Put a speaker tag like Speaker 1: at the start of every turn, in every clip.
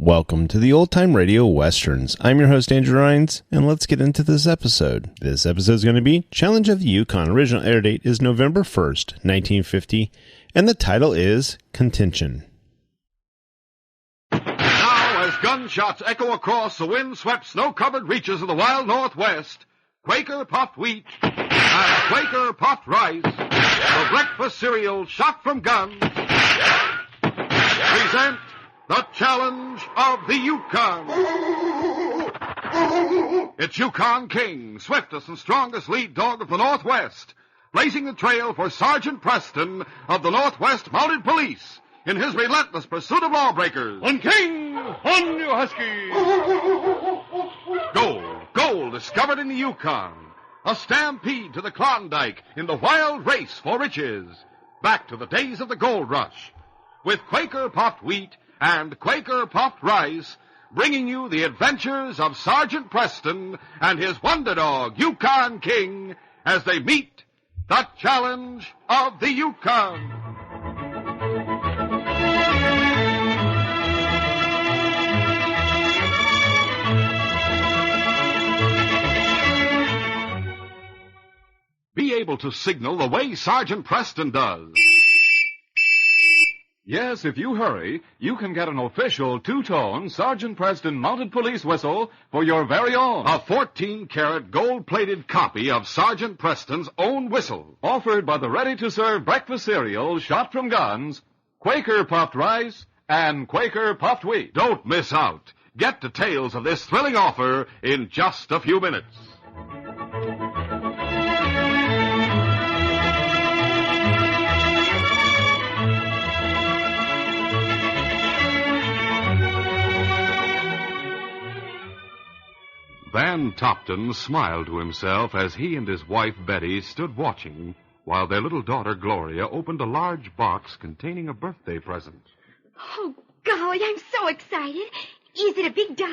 Speaker 1: Welcome to the Old Time Radio Westerns. I'm your host, Andrew Rines, and let's get into this episode. This episode is going to be Challenge of the Yukon. Original air date is November 1st, 1950, and the title is Contention.
Speaker 2: Now, as gunshots echo across the wind-swept, snow-covered reaches of the wild Northwest, Quaker puffed wheat and Quaker puffed rice, the breakfast cereal shot from guns, present the Challenge of the Yukon. It's Yukon King, swiftest and strongest lead dog of the Northwest, blazing the trail for Sergeant Preston of the Northwest Mounted Police in his relentless pursuit of lawbreakers.
Speaker 3: On King, on you husky!
Speaker 2: Gold discovered in the Yukon. A stampede to the Klondike in the wild race for riches. Back to the days of the gold rush. With Quaker puffed wheat and Quaker puffed rice, bringing you the adventures of Sergeant Preston and his wonder dog, Yukon King, as they meet the Challenge of the Yukon. Be able to signal the way Sergeant Preston does.
Speaker 3: Yes, if you hurry, you can get an official two-tone Sergeant Preston Mounted Police whistle for your very own.
Speaker 2: A 14-karat gold-plated copy of Sergeant Preston's own whistle.
Speaker 3: Offered by the ready-to-serve breakfast cereal shot from guns, Quaker puffed rice, and Quaker puffed wheat.
Speaker 2: Don't miss out. Get details of this thrilling offer in just a few minutes. Van Topton smiled to himself as he and his wife Betty stood watching while their little daughter Gloria opened a large box containing a birthday present.
Speaker 4: Oh, golly, I'm so excited. Is it a big doll?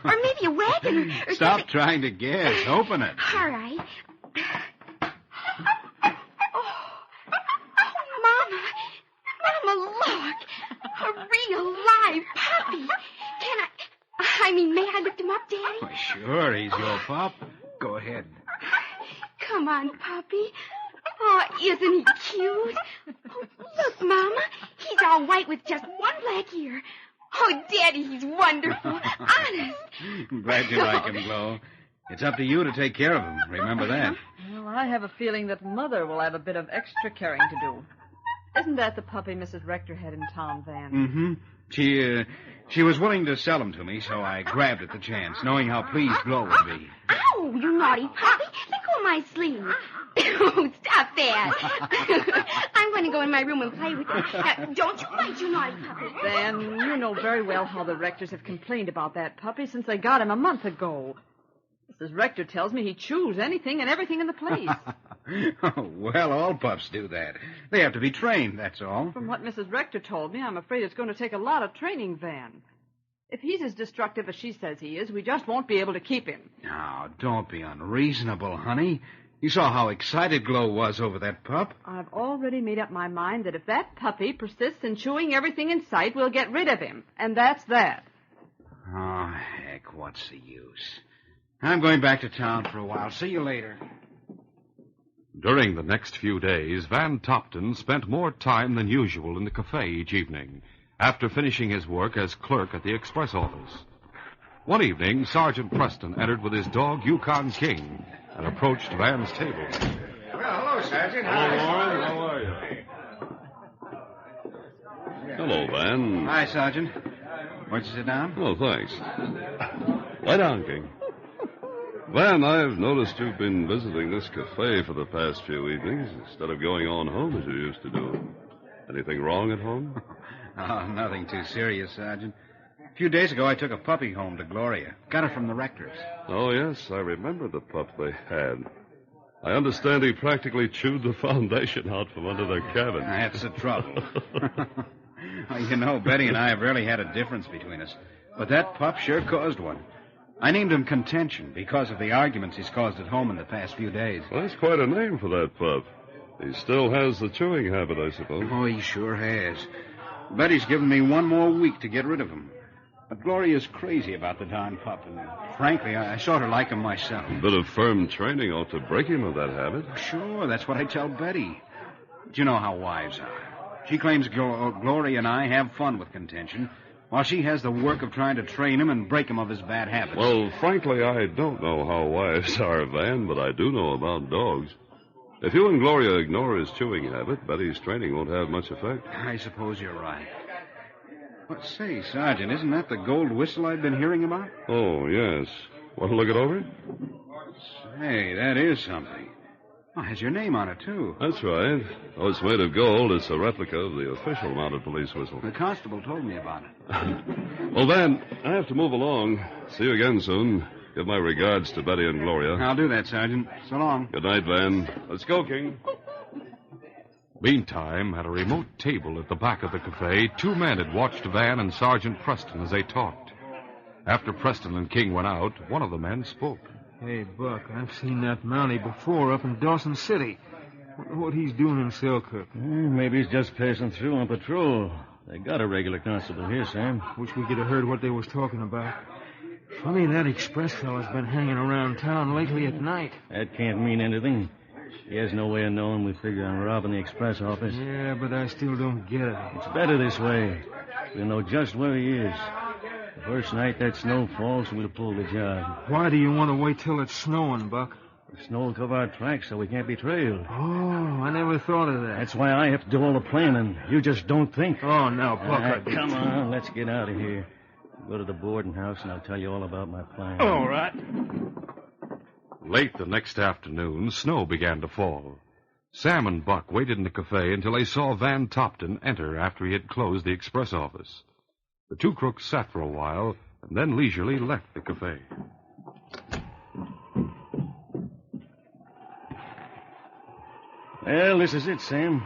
Speaker 4: Or maybe a wagon? Or
Speaker 5: Stop
Speaker 4: something?
Speaker 5: trying to guess. Open it.
Speaker 4: All right. Oh, Mama, look. A real live puppy. May I lift him up, Daddy?
Speaker 5: Why, sure, he's your pup. Go ahead.
Speaker 4: Come on, puppy. Oh, isn't he cute? Oh, look, Mama. He's all white with just one black ear. Oh, Daddy, he's wonderful. Honest.
Speaker 5: I'm glad you like him, Glo. It's up to you to take care of him. Remember that.
Speaker 6: Well, I have a feeling that Mother will have a bit of extra caring to do. Isn't that the puppy Mrs. Rector had in town, Van?
Speaker 5: Mm-hmm. She was willing to sell him to me, so I grabbed at the chance, knowing how pleased Glo would be.
Speaker 4: Ow, you naughty puppy. Let go of my sleeve. Oh, stop that. I'm going to go in my room and play with him. Now, don't you bite, you naughty puppy.
Speaker 6: Van, you know very well how the Rectors have complained about that puppy since they got him a month ago. Mrs. Rector tells me he chews anything and everything in the place.
Speaker 5: Oh, well, all pups do that. They have to be trained, that's all.
Speaker 6: From what Mrs. Rector told me, I'm afraid it's going to take a lot of training, Van. If he's as destructive as she says he is, we just won't be able to keep him.
Speaker 5: Now, don't be unreasonable, honey. You saw how excited Glo was over that pup.
Speaker 6: I've already made up my mind that if that puppy persists in chewing everything in sight, we'll get rid of him. And that's that.
Speaker 5: Oh, heck, what's the use? I'm going back to town for a while. See you later.
Speaker 2: During the next few days, Van Topton spent more time than usual in the cafe each evening, after finishing his work as clerk at the express office. One evening, Sergeant Preston entered with his dog, Yukon King, and approached Van's table.
Speaker 5: Well, hello, Sergeant.
Speaker 3: Hello, Warren. How are you?
Speaker 7: Hello, Van.
Speaker 5: Hi, Sergeant. Won't you sit down?
Speaker 7: Oh, thanks. Lie down, King. Van, I've noticed you've been visiting this cafe for the past few evenings instead of going on home as you used to do. Anything wrong at home?
Speaker 5: Oh, nothing too serious, Sergeant. A few days ago, I took a puppy home to Gloria. Got her from the Rectors.
Speaker 7: Oh, yes, I remember the pup they had. I understand he practically chewed the foundation out from under their cabin.
Speaker 5: That's the trouble. Well, you know, Betty and I have rarely had a difference between us. But that pup sure caused one. I named him Contention because of the arguments he's caused at home in the past few days.
Speaker 7: Well, that's quite a name for that pup. He still has the chewing habit, I suppose.
Speaker 5: Oh, he sure has. Betty's given me one more week to get rid of him. But Gloria's crazy about the darn pup, and frankly, I sort of like him myself.
Speaker 7: A bit of firm training ought to break him of that habit.
Speaker 5: Sure, that's what I tell Betty. But you know how wives are. She claims Gloria and I have fun with Contention, while she has the work of trying to train him and break him of his bad habits.
Speaker 7: Well, frankly, I don't know how wives are, Van, but I do know about dogs. If you and Gloria ignore his chewing habit, Betty's training won't have much effect.
Speaker 5: I suppose you're right. But say, Sergeant, isn't that the gold whistle I've been hearing about?
Speaker 7: Oh, yes. Want to look it over?
Speaker 5: Say, that is something. Oh, it has your name on it, too.
Speaker 7: That's right. Though it's made of gold, it's a replica of the official mounted police whistle.
Speaker 5: The constable told me about it.
Speaker 7: Well, Van, I have to move along. See you again soon. Give my regards to Betty and Gloria.
Speaker 5: I'll do that, Sergeant. So long.
Speaker 7: Good night, Van. Let's go, King.
Speaker 3: Meantime, at a remote table at the back of the cafe, two men had watched Van and Sergeant Preston as they talked. After Preston and King went out, one of the men spoke.
Speaker 8: Hey, Buck, I've seen that Mountie before up in Dawson City. Wonder what he's doing in Selkirk.
Speaker 9: Maybe he's just passing through on patrol. They got a regular constable here, Sam.
Speaker 8: Wish we could have heard what they was talking about. Funny that express fella's been hanging around town lately at night.
Speaker 9: That can't mean anything. He has no way of knowing we figure on robbing the express office.
Speaker 8: Yeah, but I still don't get it.
Speaker 9: It's better this way. We'll know just where he is. The first night that snow falls, we'll pull the job.
Speaker 8: Why do you want to wait till it's snowing, Buck?
Speaker 9: The snow will cover our tracks so we can't be trailed.
Speaker 8: Oh, I never thought of that.
Speaker 9: That's why I have to do all the planning. You just don't think.
Speaker 8: Oh, now, Buck.
Speaker 9: Come on, let's get out of here. Go to the boarding house, and I'll tell you all about my plan.
Speaker 8: All right.
Speaker 3: Late the next afternoon, snow began to fall. Sam and Buck waited in the cafe until they saw Van Topton enter after he had closed the express office. The two crooks sat for a while and then leisurely left the cafe.
Speaker 9: Well, this is it, Sam.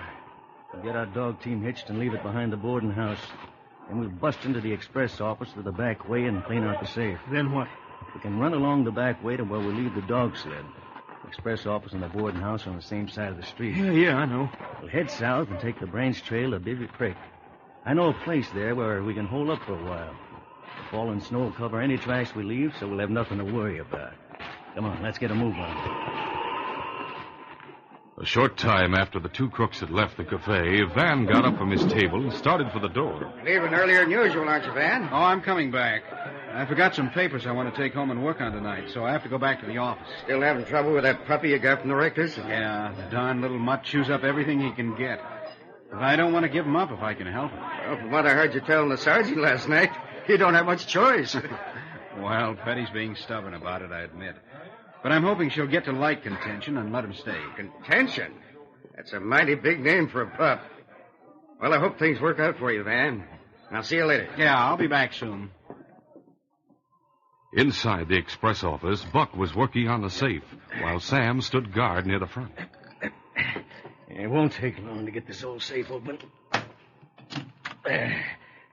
Speaker 9: We'll get our dog team hitched and leave it behind the boarding house. Then we'll bust into the express office through the back way and clean out the safe.
Speaker 8: Then what?
Speaker 9: We can run along the back way to where we leave the dog sled. The express office and the boarding house are on the same side of the street.
Speaker 8: Yeah, I know.
Speaker 9: We'll head south and take the branch trail to Bivy Creek. I know a place there where we can hold up for a while. The falling snow will cover any tracks we leave, so we'll have nothing to worry about. Come on, let's get a move on.
Speaker 3: A short time after the two crooks had left the cafe, Van got up from his table and started for the door.
Speaker 10: Leaving earlier than usual, aren't you, Van?
Speaker 5: Oh, I'm coming back. I forgot some papers I want to take home and work on tonight, so I have to go back to the office.
Speaker 10: Still having trouble with that puppy you got from the Rectors?
Speaker 5: Yeah, the darn little mutt chews up everything he can get. But I don't want to give him up if I can help it.
Speaker 10: Well, from what I heard you telling the sergeant last night, you don't have much choice.
Speaker 5: Well, Betty's being stubborn about it, I admit. But I'm hoping she'll get to like Contention and let him stay.
Speaker 10: Contention? That's a mighty big name for a pup. Well, I hope things work out for you, Van. I'll see you later.
Speaker 5: Yeah, I'll be back soon.
Speaker 3: Inside the express office, Buck was working on the safe, while Sam stood guard near the front.
Speaker 9: It won't take long to get this old safe open. There.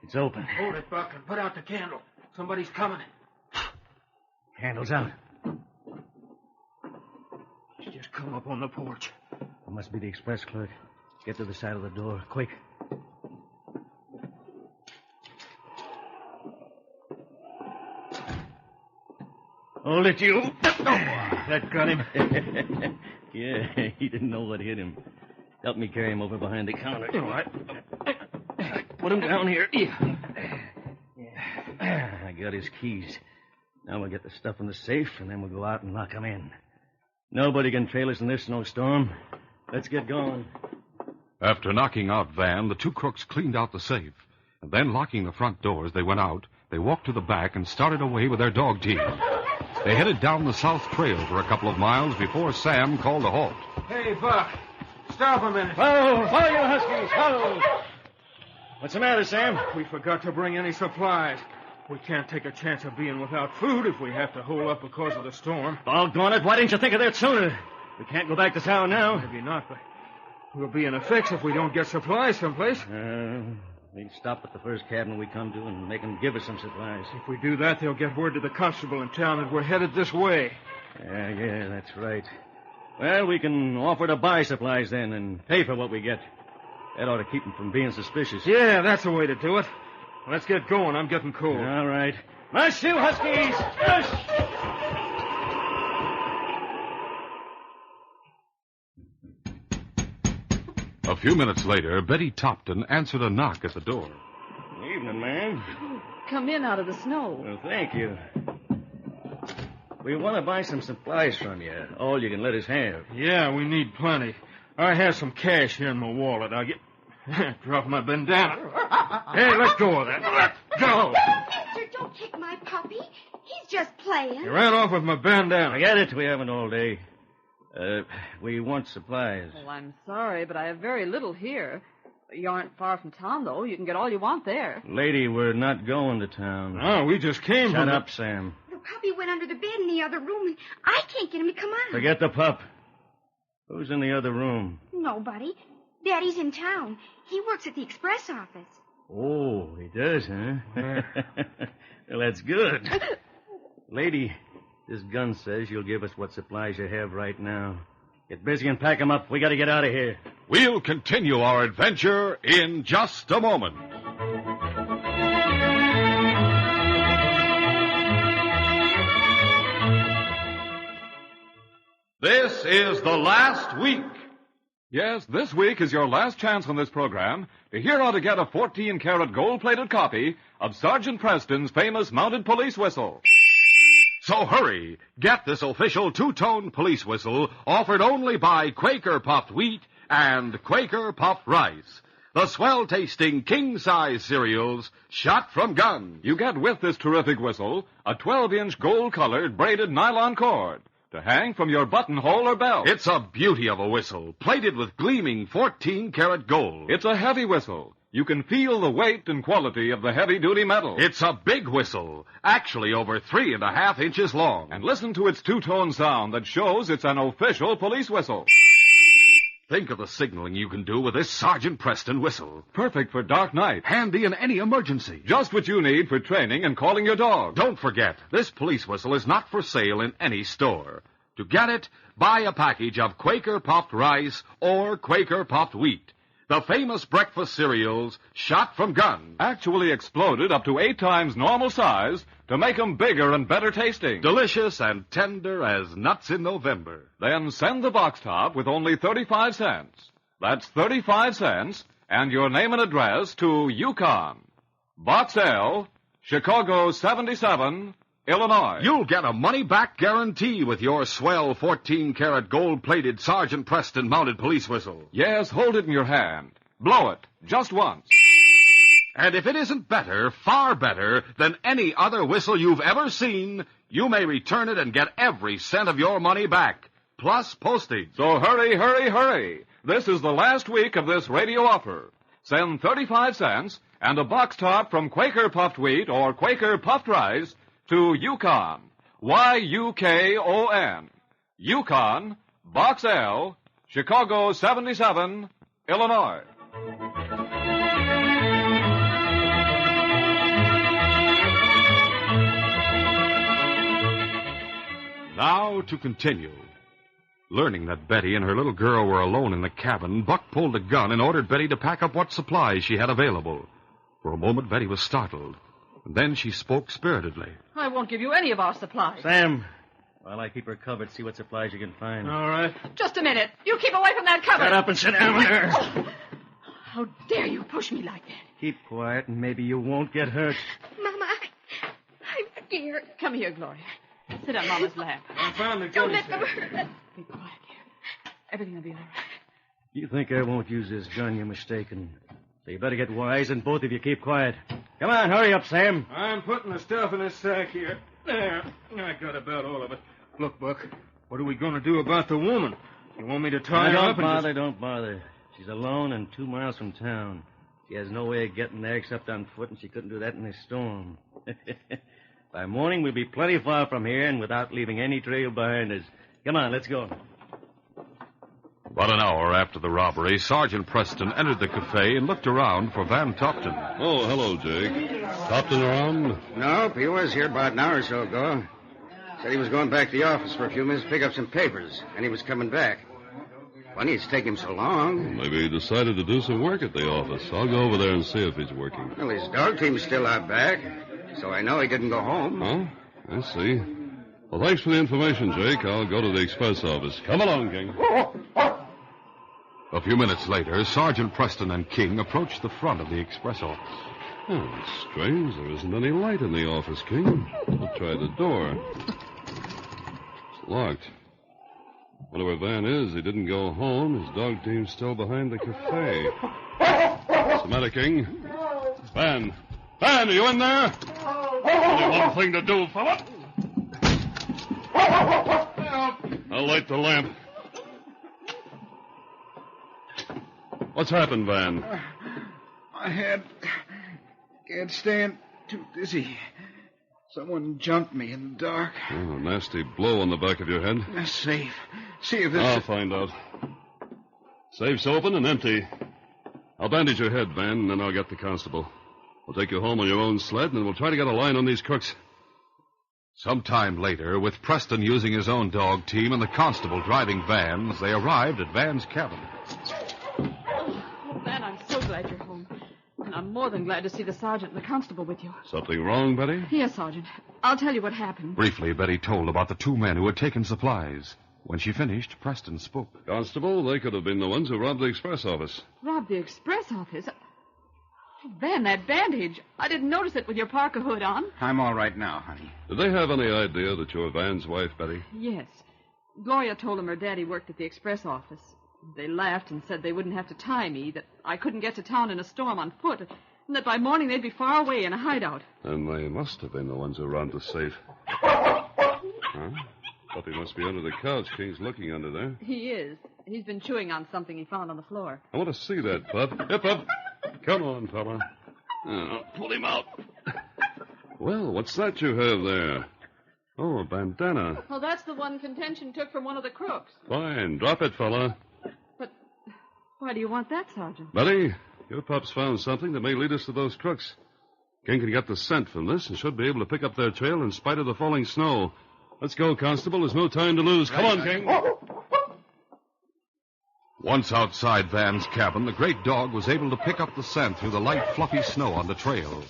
Speaker 9: It's open.
Speaker 8: Hold it, Buck, and put out the candle. Somebody's coming.
Speaker 9: Candle's out.
Speaker 8: She's just come up on the porch.
Speaker 9: It must be the express clerk. Get to the side of the door, quick. Hold it, you.
Speaker 8: That got him.
Speaker 9: Yeah, he didn't know what hit him. Help me carry him over behind the counter.
Speaker 8: All right.
Speaker 9: Put him down here. Yeah. I got his keys. Now we'll get the stuff in the safe, and then we'll go out and lock him in. Nobody can trail us in this snowstorm. Let's get going.
Speaker 3: After knocking out Van, the two crooks cleaned out the safe. And then, locking the front doors, they went out. They walked to the back and started away with their dog team. They headed down the south trail for a couple of miles before Sam called a halt.
Speaker 8: Hey, Buck. Stop a minute.
Speaker 9: Whoa, you huskies. Whoa. What's the matter, Sam?
Speaker 8: We forgot to bring any supplies. We can't take a chance of being without food if we have to hold up because of the storm.
Speaker 9: Doggone it, why didn't you think of that sooner? We can't go back to town now.
Speaker 8: Maybe not, but we'll be in a fix if we don't get supplies someplace.
Speaker 9: We'll stop at the first cabin we come to and make them give us some supplies.
Speaker 8: If we do that, they'll get word to the constable in town that we're headed this way.
Speaker 9: Yeah, that's right. Well, we can offer to buy supplies then and pay for what we get. That ought to keep them from being suspicious.
Speaker 8: Yeah, that's the way to do it. Let's get going. I'm getting cold.
Speaker 9: All right. March, you Huskies! March!
Speaker 3: A few minutes later, Betty Topton answered a knock at the door.
Speaker 9: Evening, ma'am.
Speaker 6: Come in out of the snow.
Speaker 9: Well, thank you. We want to buy some supplies from you. All you can let us have.
Speaker 8: Yeah, we need plenty. I have some cash here in my wallet. I'll get... Drop my bandana. Hey, let go of that. Let go.
Speaker 4: Mister, don't kick my puppy. He's just playing.
Speaker 8: You ran off with my bandana.
Speaker 9: Forget it. We haven't all day. We want supplies.
Speaker 6: Well, I'm sorry, but I have very little here. You aren't far from town, though. You can get all you want there.
Speaker 9: Lady, we're not going to town.
Speaker 8: Oh, we just came
Speaker 9: Shut
Speaker 8: from...
Speaker 9: up, Sam.
Speaker 4: The puppy went under the bed in the other room, and I can't get him to come out.
Speaker 9: Forget the pup. Who's in the other room?
Speaker 4: Nobody. Daddy's in town. He works at the express office.
Speaker 9: Oh, he does, huh? Well, that's good. Lady, this gun says you'll give us what supplies you have right now. Get busy and pack 'em up. We got to get out of here.
Speaker 2: We'll continue our adventure in just a moment. This is the last week.
Speaker 3: Yes, this week is your last chance on this program to hear how to get a 14-karat gold-plated copy of Sergeant Preston's famous mounted police whistle.
Speaker 2: So hurry, get this official two-tone police whistle offered only by Quaker Puffed Wheat and Quaker Puffed Rice, the swell-tasting king-size cereals shot from guns.
Speaker 3: You get with this terrific whistle a 12-inch gold-colored braided nylon cord to hang from your buttonhole or belt.
Speaker 2: It's a beauty of a whistle, plated with gleaming 14-karat gold.
Speaker 3: It's a heavy whistle. You can feel the weight and quality of the heavy-duty metal.
Speaker 2: It's a big whistle, actually over 3.5 inches long.
Speaker 3: And listen to its two-tone sound that shows it's an official police whistle.
Speaker 2: Think of the signaling you can do with this Sergeant Preston whistle.
Speaker 3: Perfect for dark night.
Speaker 2: Handy in any emergency.
Speaker 3: Just what you need for training and calling your dog.
Speaker 2: Don't forget, this police whistle is not for sale in any store. To get it, buy a package of Quaker Puffed Rice or Quaker Puffed Wheat, the famous breakfast cereals shot from guns.
Speaker 3: Actually exploded up to 8 times normal size to make them bigger and better tasting.
Speaker 2: Delicious and tender as nuts in November.
Speaker 3: Then send the box top with only 35 cents. That's 35 cents and your name and address to Yukon, Box L, Chicago 77, Illinois.
Speaker 2: You'll get a money-back guarantee with your swell 14-karat gold-plated Sergeant Preston mounted police whistle.
Speaker 3: Yes, hold it in your hand. Blow it, just once.
Speaker 2: And if it isn't better, far better, than any other whistle you've ever seen, you may return it and get every cent of your money back, plus postage.
Speaker 3: So hurry, hurry, hurry. This is the last week of this radio offer. Send 35 cents and a box top from Quaker Puffed Wheat or Quaker Puffed Rice to Yukon, Y-U-K-O-N, Yukon, Box L, Chicago 77, Illinois.
Speaker 2: Now to continue. Learning that Betty and her little girl were alone in the cabin, Buck pulled a gun and ordered Betty to pack up what supplies she had available. For a moment, Betty was startled. And then she spoke spiritedly.
Speaker 6: I won't give you any of our supplies.
Speaker 9: Sam, while I keep her covered, see what supplies you can find.
Speaker 8: All right.
Speaker 6: Just a minute. You keep away from that cupboard.
Speaker 9: Shut up and sit down there.
Speaker 6: Oh, how dare you push me like that?
Speaker 9: Keep quiet and maybe you won't get hurt.
Speaker 4: Mama, I'm scared.
Speaker 6: Come here, Gloria. Sit on Mama's lap.
Speaker 8: I found the
Speaker 4: Don't
Speaker 8: gun.
Speaker 4: let them hurt.
Speaker 6: Be quiet, dear. Everything will be all right.
Speaker 9: You think I won't use this gun, you're mistaken. So you better get wise and both of you keep quiet. Come on, hurry up, Sam.
Speaker 8: I'm putting the stuff in this sack here. There. I got about all of it. Look, Buck, what are we going to do about the woman? You want me to tie her up and
Speaker 9: Don't bother. She's alone and 2 miles from town. She has no way of getting there except on foot, and she couldn't do that in this storm. By morning, we'll be plenty far from here and without leaving any trail behind us. Come on, let's go.
Speaker 2: About an hour after the robbery, Sergeant Preston entered the cafe and looked around for Van Topton.
Speaker 7: Oh, hello, Jake. Topton around?
Speaker 10: Nope, he was here about an hour or so ago. Said he was going back to the office for a few minutes to pick up some papers, and he was coming back. Funny it's taking him so long.
Speaker 7: Maybe he decided to do some work at the office. I'll go over there and see if he's working.
Speaker 10: Well, his dog team's still out back, so I know he didn't go home.
Speaker 7: Oh, I see. Well, thanks for the information, Jake. I'll go to the express office. Come along, King.
Speaker 3: A few minutes later, Sergeant Preston and King approached the front of the express office.
Speaker 7: Oh, it's strange. There isn't any light in the office, King. We'll try the door. It's locked. Wonder where Van is. He didn't go home. His dog team's still behind the cafe. What's the matter, King? Van! Van, are you in there? Only one thing to do, fella. I'll light the lamp. What's happened, Van?
Speaker 5: My head can't stand. Too dizzy. Someone jumped me in the dark.
Speaker 7: Oh, a nasty blow on the back of your head.
Speaker 5: Safe. See if this...
Speaker 7: I'll find out. Safe's open and empty. I'll bandage your head, Van, and then I'll get the constable. We'll take you home on your own sled, and then we'll try to get a line on these crooks.
Speaker 3: Some time later, with Preston using his own dog team and the constable driving Van's, they arrived at Van's cabin.
Speaker 6: Oh, Van, I'm so glad you're home. And I'm more than glad to see the sergeant and the constable with you.
Speaker 7: Something wrong, Betty?
Speaker 6: Yes, Sergeant. I'll tell you what happened.
Speaker 3: Briefly, Betty told about the two men who had taken supplies. When she finished, Preston spoke.
Speaker 7: Constable, they could have been the ones who robbed the express office.
Speaker 6: Robbed the express office? Oh, Van, that bandage. I didn't notice it with your parka hood on.
Speaker 5: I'm all right now, honey.
Speaker 7: Did they have any idea that you were Van's wife, Betty?
Speaker 6: Yes. Gloria told them her daddy worked at the express office. They laughed and said they wouldn't have to tie me, that I couldn't get to town in a storm on foot, and that by morning they'd be far away in a hideout.
Speaker 7: And they must have been the ones who robbed the safe. Huh? Puppy must be under the couch. King's looking under there.
Speaker 6: He is. He's been chewing on something he found on the floor.
Speaker 7: I want to see that, Pup. Hip up. Come on, fella. Pull him out. Well, what's that you have there? Oh, a bandana.
Speaker 6: Well, that's the one Contention took from one of the crooks.
Speaker 7: Fine. Drop it, fella.
Speaker 6: But why do you want that, Sergeant?
Speaker 7: Betty, your pup's found something that may lead us to those crooks. King can get the scent from this and should be able to pick up their trail in spite of the falling snow. Let's go, Constable. There's no time to lose. Come on, King.
Speaker 3: Once outside Van's cabin, the great dog was able to pick up the scent through the light, fluffy snow on the trail.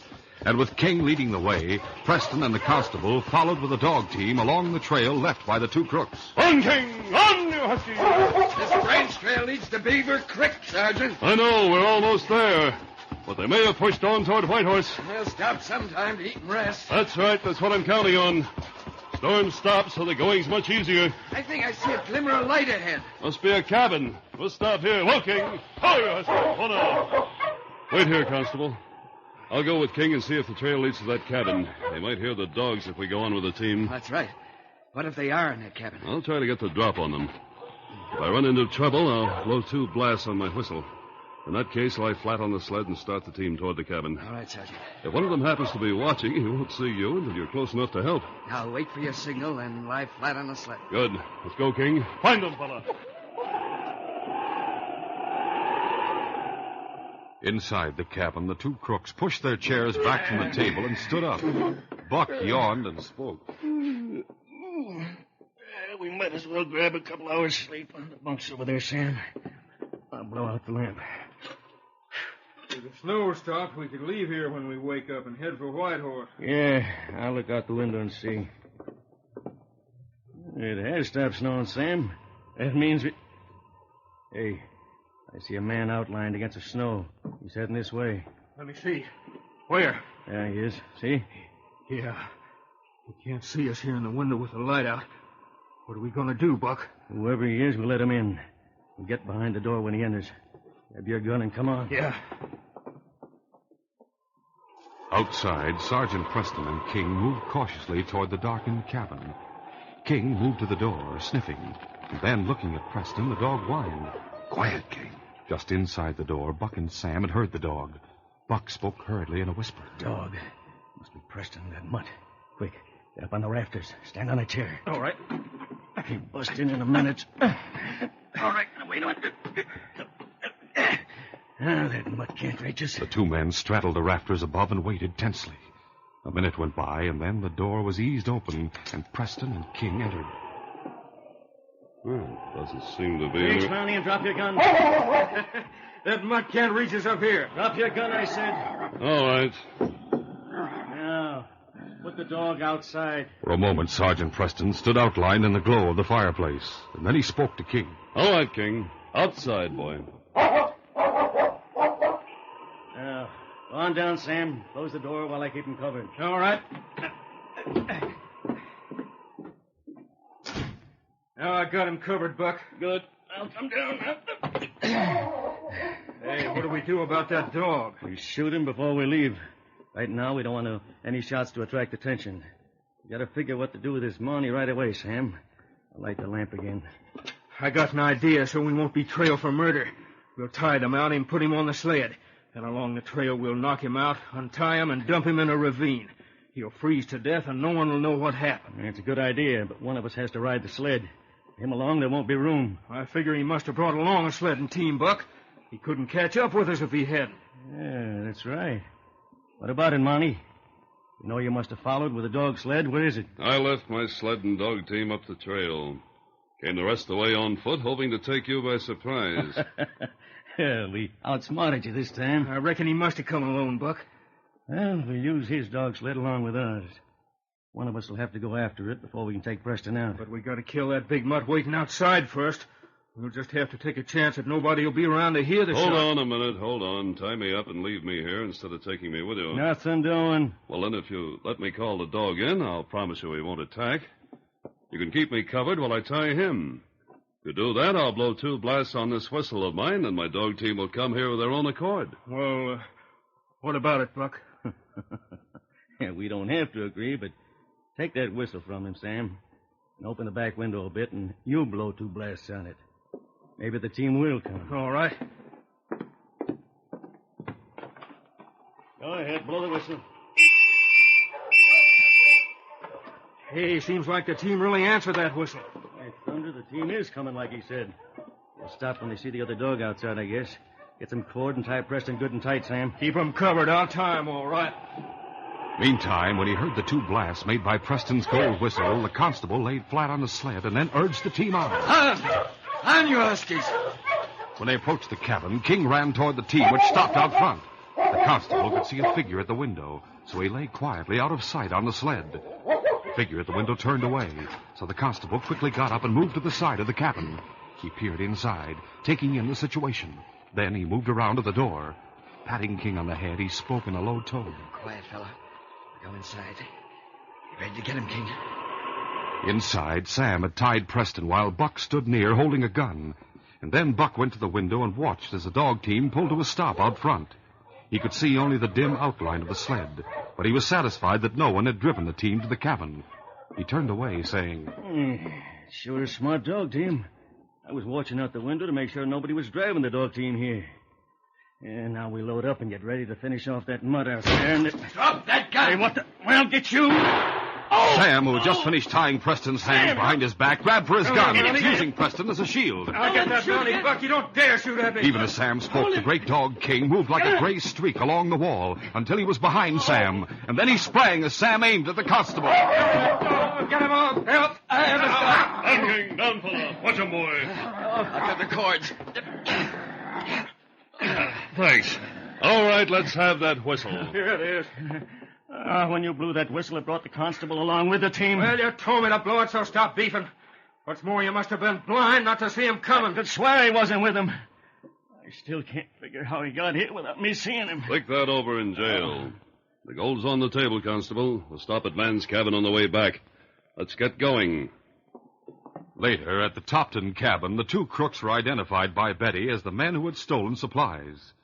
Speaker 3: And with King leading the way, Preston and the constable followed with the dog team along the trail left by the two crooks.
Speaker 7: On, King! On, you husky!
Speaker 10: This branch trail leads to Beaver Creek, Sergeant.
Speaker 7: I know. We're almost there. But they may have pushed on toward Whitehorse.
Speaker 10: We'll stop sometime to eat and rest.
Speaker 7: That's right. That's what I'm counting on. Storm stops, so the going's much easier.
Speaker 10: I think I see a glimmer of light ahead.
Speaker 7: Must be a cabin. We'll stop here. Look, King. Oh, you husky. Hold on. Wait here, Constable. I'll go with King and see if the trail leads to that cabin. They might hear the dogs if we go on with the team.
Speaker 10: That's right. What if they are in that cabin?
Speaker 7: I'll try to get the drop on them. If I run into trouble, I'll blow 2 blasts on my whistle. In that case, lie flat on the sled and start the team toward the cabin.
Speaker 10: All right, Sergeant.
Speaker 7: If one of them happens to be watching, he won't see you until you're close enough to help.
Speaker 10: I'll wait for your signal and lie flat on the sled.
Speaker 7: Good. Let's go, King. Find them, fella.
Speaker 3: Inside the cabin, the two crooks pushed their chairs back from the table and stood up. Buck yawned and spoke.
Speaker 9: We might as well grab a couple hours sleep on the bunks over there, Sam. I'll blow out the lamp.
Speaker 8: If the snow stopped, we could leave here when we wake up and head for Whitehorse.
Speaker 9: Yeah, I'll look out the window and see. It has stopped snowing, Sam. That means we... Hey, I see a man outlined against the snow. He's heading this way.
Speaker 8: Let me see. Where?
Speaker 9: There he is. See?
Speaker 8: Yeah. He can't see us here in the window with the light out. What are we going to do, Buck?
Speaker 9: Whoever he is, we'll let him in. We'll get behind the door when he enters. Grab your gun and come on.
Speaker 8: Yeah.
Speaker 3: Outside, Sergeant Preston and King moved cautiously toward the darkened cabin. King moved to the door, sniffing. And then, looking at Preston, the dog whined. Quiet, King. Just inside the door, Buck and Sam had heard the dog. Buck spoke hurriedly in a whisper.
Speaker 9: Dog. Must be Preston, that mutt. Quick, get up on the rafters. Stand on a chair.
Speaker 8: All right.
Speaker 9: He'll bust in a minute. All right, wait a minute. That mutt can't reach us.
Speaker 3: The two men straddled the rafters above and waited tensely. A minute went by, and then the door was eased open, and Preston and King entered.
Speaker 7: Well, doesn't seem to be...
Speaker 9: Reach, Mountie, and drop your gun.
Speaker 8: That mutt can't reach us up here.
Speaker 9: Drop your gun, I said.
Speaker 7: All right.
Speaker 9: Now, put the dog outside.
Speaker 3: For a moment, Sergeant Preston stood outlined in the glow of the fireplace, and then he spoke to King.
Speaker 7: All right, King. Outside, boy.
Speaker 9: Now, go on down, Sam. Close the door while I keep him covered.
Speaker 8: All right. Now I got him covered, Buck.
Speaker 9: Good. I'll come down now.
Speaker 8: Hey, what do we do about that dog?
Speaker 9: We shoot him before we leave. Right now, we don't want any shots to attract attention. We got to figure what to do with this Mountie right away, Sam. I'll light the lamp again.
Speaker 8: I got an idea so we won't be trailed for murder. We'll tie the Mountie and put him on the sled. And along the trail, we'll knock him out, untie him, and dump him in a ravine. He'll freeze to death, and no one will know what happened.
Speaker 9: It's a good idea, but one of us has to ride the sled. Him along, there won't be room.
Speaker 8: I figure he must have brought along a sledding team, Buck. He couldn't catch up with us if he hadn't.
Speaker 9: Yeah, that's right. What about it, Mountie? You know you must have followed with a dog sled. Where is it?
Speaker 7: I left my sled and dog team up the trail. Came the rest of the way on foot, hoping to take you by surprise.
Speaker 9: Yeah, we outsmarted you this time.
Speaker 8: I reckon he must have come alone, Buck.
Speaker 9: Well, we'll use his dog sled along with ours. One of us will have to go after it before we can take Preston out.
Speaker 8: But we got to kill that big mutt waiting outside first. We'll just have to take a chance that nobody will be around to hear the shot.
Speaker 7: Hold on a minute, hold on. Tie me up and leave me here instead of taking me with you.
Speaker 9: Nothing doing.
Speaker 7: Well, then, if you let me call the dog in, I'll promise you he won't attack. You can keep me covered while I tie him. If you do that, I'll blow 2 blasts on this whistle of mine, and my dog team will come here of their own accord.
Speaker 8: Well, what about it, Buck?
Speaker 9: Yeah, we don't have to agree, but take that whistle from him, Sam, and open the back window a bit, and you blow 2 blasts on it. Maybe the team will come.
Speaker 8: All right.
Speaker 9: Go ahead, blow the whistle.
Speaker 8: Hey, seems like the team really answered that whistle.
Speaker 9: Hey, thunder, the team is coming, like he said. They'll stop when they see the other dog outside, I guess. Get them cord and tie Preston good and tight, Sam.
Speaker 8: Keep them covered. I'll tie them all right.
Speaker 3: Meantime, when he heard the 2 blasts made by Preston's gold whistle, the constable laid flat on the sled and then urged the team on.
Speaker 10: On you, huskies.
Speaker 3: When they approached the cabin, King ran toward the team, which stopped out front. The constable could see a figure at the window, so he lay quietly out of sight on the sled. The figure at the window turned away, so the constable quickly got up and moved to the side of the cabin. He peered inside, taking in the situation. Then he moved around to the door. Patting King on the head, he spoke in a low tone.
Speaker 10: Quiet, fella. Go inside. You ready to get him, King?
Speaker 3: Inside, Sam had tied Preston while Buck stood near holding a gun. And then Buck went to the window and watched as the dog team pulled to a stop out front. He could see only the dim outline of the sled, but he was satisfied that no one had driven the team to the cabin. He turned away, saying,
Speaker 9: Sure a smart dog team. I was watching out the window to make sure nobody was driving the dog team here. And now we load up and get ready to finish off that mud out there. And
Speaker 10: Drop that gun!
Speaker 9: Hey, what the... Well, get you...
Speaker 3: Sam, who had just finished tying Preston's hands behind his back, grabbed for his gun, using Preston as a shield.
Speaker 8: I'll get that Mountie, Buck. You don't dare shoot at me.
Speaker 3: Even as Sam spoke, the great dog King moved like a gray streak along the wall until he was behind Sam. And then he sprang as Sam aimed at the constable.
Speaker 8: Get him off. Help. I have a gun.
Speaker 7: King, down, fella. Watch him, boy.
Speaker 10: I've got the cords.
Speaker 7: Thanks. All right, let's have that whistle.
Speaker 8: Here it is.
Speaker 9: When you blew that whistle, it brought the constable along with the team.
Speaker 8: Well, you told me to blow it, so stop beefing. What's more, you must have been blind not to see him coming.
Speaker 9: I could swear he wasn't with him. I still can't figure how he got here without me seeing him.
Speaker 7: Think that over in jail. The gold's on the table, Constable. We'll stop at Van's cabin on the way back. Let's get going.
Speaker 3: Later, at the Topton cabin, the 2 crooks were identified by Betty as the men who had stolen supplies.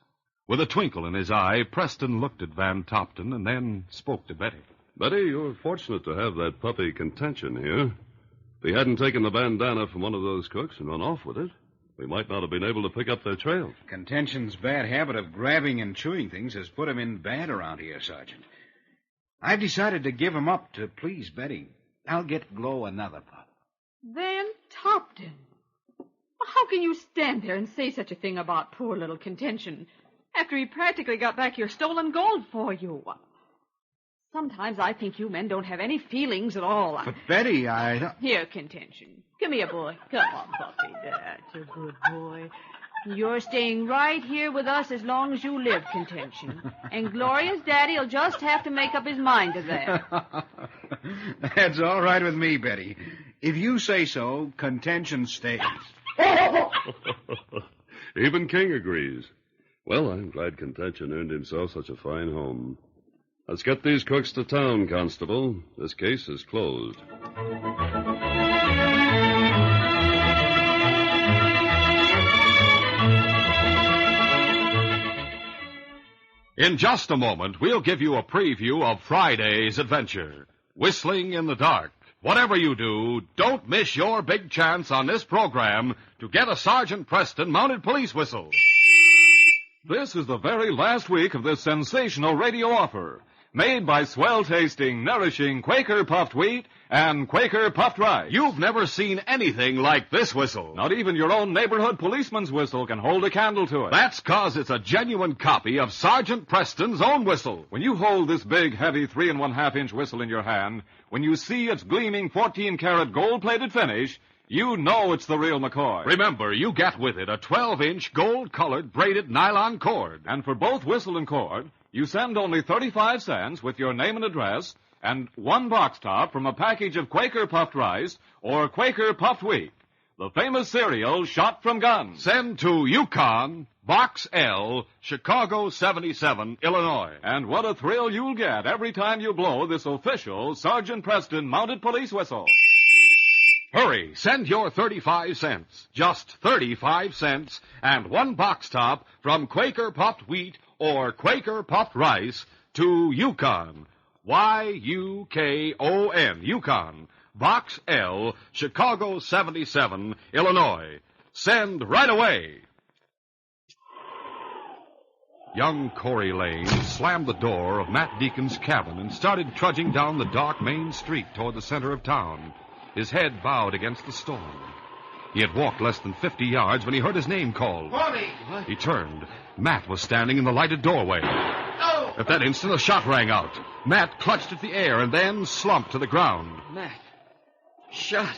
Speaker 3: With a twinkle in his eye, Preston looked at Van Topton and then spoke to Betty.
Speaker 7: Betty, you're fortunate to have that puppy Contention here. If he hadn't taken the bandana from one of those crooks and run off with it, we might not have been able to pick up their trail.
Speaker 5: Contention's bad habit of grabbing and chewing things has put him in bad around here, Sergeant. I've decided to give him up to please Betty. I'll get Glow another pup.
Speaker 6: Van Topton. How can you stand there and say such a thing about poor little Contention after he practically got back your stolen gold for you? Sometimes I think you men don't have any feelings at all.
Speaker 5: But, Betty, I...
Speaker 6: Here, Contention. Come here, boy. Come on, puppy. That's a good boy. You're staying right here with us as long as you live, Contention. And Gloria's daddy'll just have to make up his mind to that.
Speaker 5: That's all right with me, Betty. If you say so, Contention stays.
Speaker 7: Even King agrees. Well, I'm glad Contention earned himself such a fine home. Let's get these crooks to town, Constable. This case is closed.
Speaker 2: In just a moment, we'll give you a preview of Friday's adventure, Whistling in the Dark. Whatever you do, don't miss your big chance on this program to get a Sergeant Preston mounted police whistle.
Speaker 11: This is the very last week of this sensational radio offer, made by swell-tasting, nourishing Quaker puffed wheat and Quaker puffed rice.
Speaker 2: You've never seen anything like this whistle.
Speaker 11: Not even your own neighborhood policeman's whistle can hold a candle to it.
Speaker 2: That's 'cause it's a genuine copy of Sergeant Preston's own whistle.
Speaker 11: When you hold this big, heavy 3 1/2-inch whistle in your hand, when you see its gleaming 14-karat gold-plated finish, you know it's the real McCoy.
Speaker 2: Remember, you get with it a 12-inch gold-colored braided nylon cord.
Speaker 11: And for both whistle and cord, you send only 35 cents with your name and address and one box top from a package of Quaker puffed rice or Quaker puffed wheat, the famous cereal shot from guns.
Speaker 2: Send to Yukon, Box L, Chicago 77, Illinois.
Speaker 11: And what a thrill you'll get every time you blow this official Sergeant Preston mounted police whistle.
Speaker 2: Hurry, send your 35 cents, just 35 cents, and one box top from Quaker puffed wheat or Quaker puffed rice to Yukon, Yukon, Yukon, Box L, Chicago 77, Illinois. Send right away. Young Corey Lane slammed the door of Matt Deacon's cabin and started trudging down the dark main street toward the center of town, his head bowed against the storm. He had walked less than 50 yards when he heard his name called.
Speaker 10: Corey!
Speaker 2: He turned. Matt was standing in the lighted doorway.
Speaker 10: Oh!
Speaker 2: At that instant, a shot rang out. Matt clutched at the air and then slumped to the ground.
Speaker 12: Matt. Shot.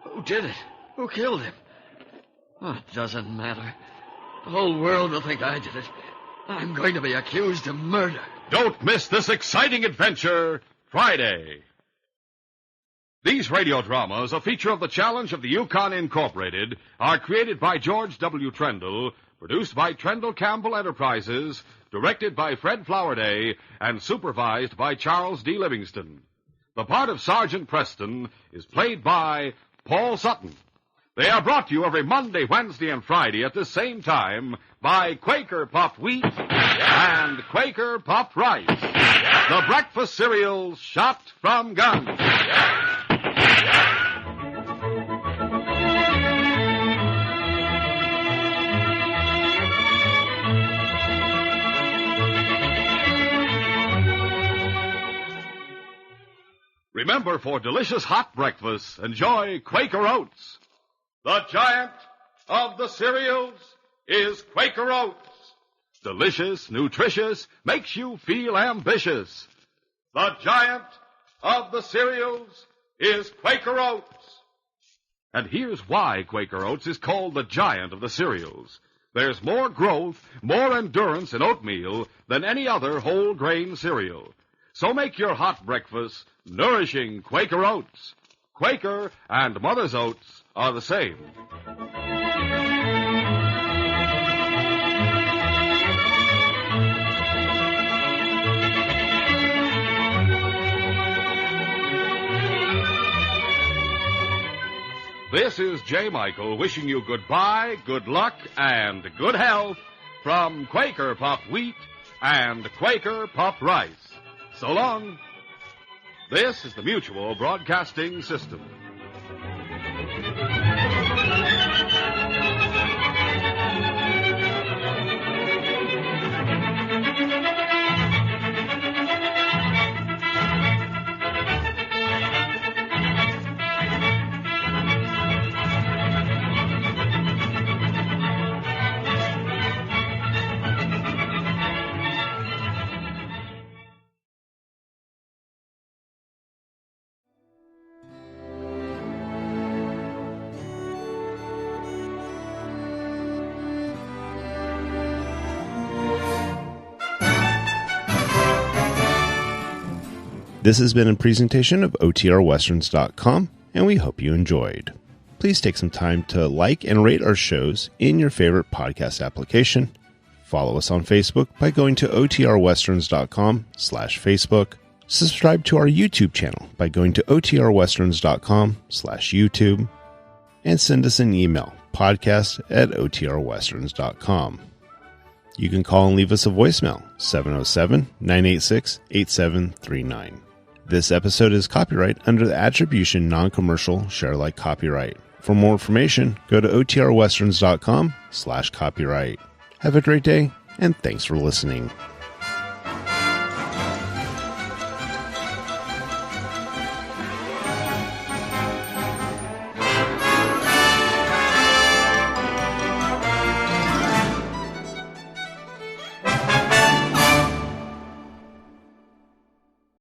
Speaker 12: Who did it? Who killed him? Oh, it doesn't matter. The whole world will think I did it. I'm going to be accused of murder.
Speaker 2: Don't miss this exciting adventure, Friday. These radio dramas, a feature of the Challenge of the Yukon Incorporated, are created by George W. Trendle, produced by Trendle Campbell Enterprises, directed by Fred Flowerday, and supervised by Charles D. Livingston. The part of Sergeant Preston is played by Paul Sutton. They are brought to you every Monday, Wednesday, and Friday at the same time by Quaker puffed wheat and Quaker puffed rice, the breakfast cereals shot from guns. Remember, for delicious hot breakfast, enjoy Quaker Oats. The giant of the cereals is Quaker Oats. Delicious, nutritious, makes you feel ambitious. The giant of the cereals is Quaker Oats. And here's why Quaker Oats is called the giant of the cereals. There's more growth, more endurance in oatmeal than any other whole grain cereal. So make your hot breakfast nourishing Quaker Oats. Quaker and Mother's Oats are the same. This is J. Michael wishing you goodbye, good luck, and good health from Quaker puffed wheat and Quaker puffed rice. So long. This is the Mutual Broadcasting System.
Speaker 1: This has been a presentation of OTRWesterns.com, and we hope you enjoyed. Please take some time to like and rate our shows in your favorite podcast application. Follow us on Facebook by going to OTRWesterns.com/Facebook. Subscribe to our YouTube channel by going to OTRWesterns.com/YouTube. And send us an email, podcast@OTRWesterns.com. You can call and leave us a voicemail, 707-986-8739. This episode is copyright under the Attribution Non-Commercial Share-alike copyright. For more information, go to OTRWesterns.com/copyright. Have a great day, and thanks for listening.